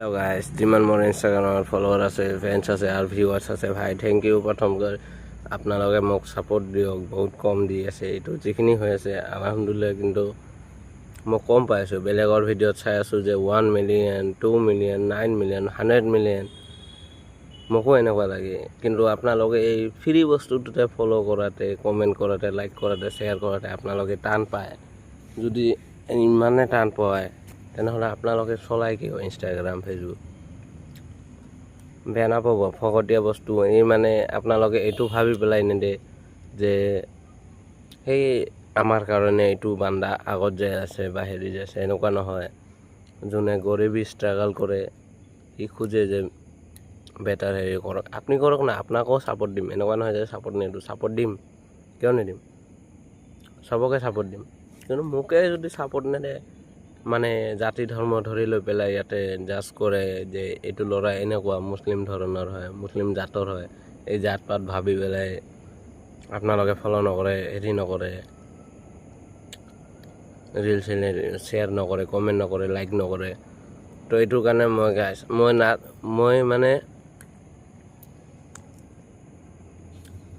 Hello guys, যিমান মোৰ ইনষ্টাগ্ৰামৰ ফলোৱাৰ আছে, ফেন্স আছে আৰু ভিউৱাৰ্ছ আছে, ভাই থেংক ইউ। প্ৰথমকৈ আপোনালোকে মোক ছাপোৰ্ট দিয়ক, বহুত কম দি আছে। এইটো যিখিনি হৈ আছে আলহামদুলিল্লাহ, কিন্তু মই কম পাই আছোঁ। বেলেগৰ ভিডিঅ'ত চাই আছোঁ যে 1 মিলিয়ন, 2 মিলিয়ন, 9 মিলিয়ন, 100 মিলিয়ন, মোকো এনেকুৱা লাগে। কিন্তু আপোনালোকে এই ফ্ৰী বস্তুটোতে ফ'ল' কৰাতে, কমেণ্ট কৰাতে, লাইক কৰাতে, শ্বেয়াৰ কৰাতে আপোনালোকে টান পায়। যদি ইমানে টান পায় তেনেহ'লে আপোনালোকে চলাই কিয় ইনষ্টাগ্ৰাম, ফেচবুক? বেয়া নাপাব, ফকতীয়া বস্তু। এই মানে আপোনালোকে এইটো ভাবি পেলাই নেদে যে সেই আমাৰ কাৰণে এইটো বান্দা আগত যাই আছে বা হেৰি যাই আছে, এনেকুৱা নহয়। যোনে গৰীবী ষ্ট্ৰাগল কৰে, সি খোজে যে বেটাৰ হেৰি কৰক। আপুনি কৰক না, আপোনাকো ছাপোৰ্ট দিম। এনেকুৱা নহয় যে ছাপোৰ্ট নিদিওঁ, ছাপোৰ্ট দিম, কিয় নিদিম? চবকে ছাপোৰ্ট দিম। কিন্তু মোকে যদি ছাপোৰ্ট নেদে, মানে জাতি ধৰ্ম ধৰি লৈ পেলাই ইয়াতে জাজ কৰে যে এইটো ল'ৰা এনেকুৱা মুছলিম ধৰণৰ হয়, মুছলিম জাতৰ হয়, এই জাত পাত ভাবি পেলাই আপোনালোকে ফ'ল' নকৰে, হেৰি নকৰে, ৰিল চিল শ্বেয়াৰ নকৰে, কমেণ্ট নকৰে, লাইক নকৰে। তো এইটোৰ কাৰণে মই মানে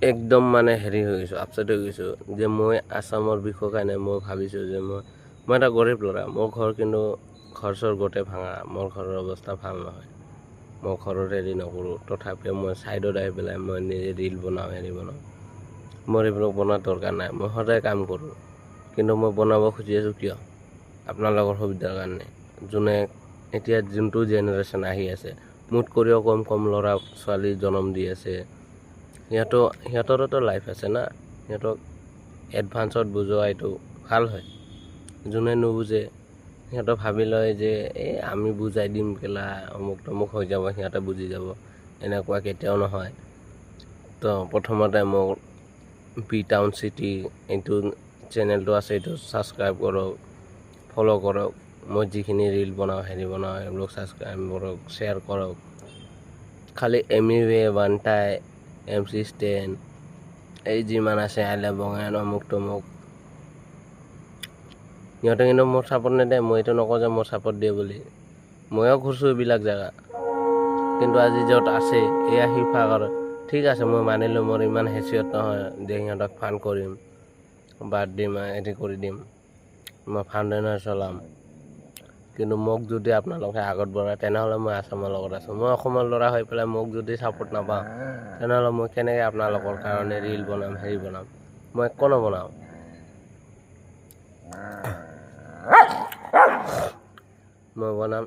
একদম মানে হেৰি হৈ গৈছোঁ, আপছেট হৈ গৈছোঁ যে মই আছামৰ বিষয়ৰ কাৰণে মই ভাবিছোঁ যে মই এটা গৰীব ল'ৰা। মোৰ ঘৰ কিন্তু ঘৰ চৰ গোটেই ভাঙা, মোৰ ঘৰৰ অৱস্থা ভাল নহয়। মই ঘৰত হেৰি নকৰোঁ, তথাপিও মই ছাইডত আহি পেলাই মই নিজে ৰিল বনাওঁ, হেৰি বনাওঁ। মোৰ এইবিলাক বনোৱাৰ দৰকাৰ নাই, মই সদায় কাম কৰোঁ। কিন্তু মই বনাব খুজি আছোঁ কিয়? আপোনালোকৰ সুবিধাৰ কাৰণে। যোনে এতিয়া যোনটো জেনেৰেশ্যন আহি আছে, মোত কৰিও কম কম ল'ৰা ছোৱালী জন্ম দি আছে, সিহঁতৰোতো লাইফ আছে না। সিহঁতক এডভান্সত বুজোৱা এইটো ভাল হয়। যোনে নুবুজে সিহঁতে ভাবি লয় যে এই আমি বুজাই দিম কেলা, অমুক তমুক হৈ যাব, সিহঁতে বুজি যাব। এনেকুৱা কেতিয়াও নহয়। তো প্ৰথমতে মোক বি টাউন চিটি এইটো চেনেলটো আছে, এইটো ছাবস্ক্ৰাইব কৰক, ফ'ল' কৰক। মই যিখিনি ৰিল বনাওঁ, হেৰি বনাওঁ, এইবিলাক ছাবস্ক্ৰাইব কৰক, শ্বেয়াৰ কৰক। খালি এমিৱে বান্টাই, MC ষ্টেন, এই যিমান আছে আইলা বঙাই, অমুক তমুক, সিহঁতে কিন্তু মোৰ ছাপোৰ্ট নিদিয়ে। মই এইটো নকওঁ যে মোৰ ছাপোৰ্ট দিয়ে বুলি, ময়ো ঘূৰছোঁ এইবিলাক জেগা। কিন্তু আজি য'ত আছে এয়া শিৱসাগৰ, ঠিক আছে, মই মানিলোঁ মোৰ ইমান হেচিয়ত নহয় যে সিহঁতক ফাণ্ড কৰিম, বাদ দিম, হেৰি কৰি দিম, মই ফাউণ্ডেশ্যন চলাম। কিন্তু মোক যদি আপোনালোকে আগত বঢ়ায় তেনেহ'লে মই আছামৰ লগত আছোঁ। মই অসমৰ ল'ৰা হৈ পেলাই মোক যদি ছাপোৰ্ট নাপাওঁ, তেনেহ'লে মই কেনেকৈ আপোনালোকৰ কাৰণে ৰিল বনাম, হেৰি বনাম? মই একো নবনাওঁ। মই বনাম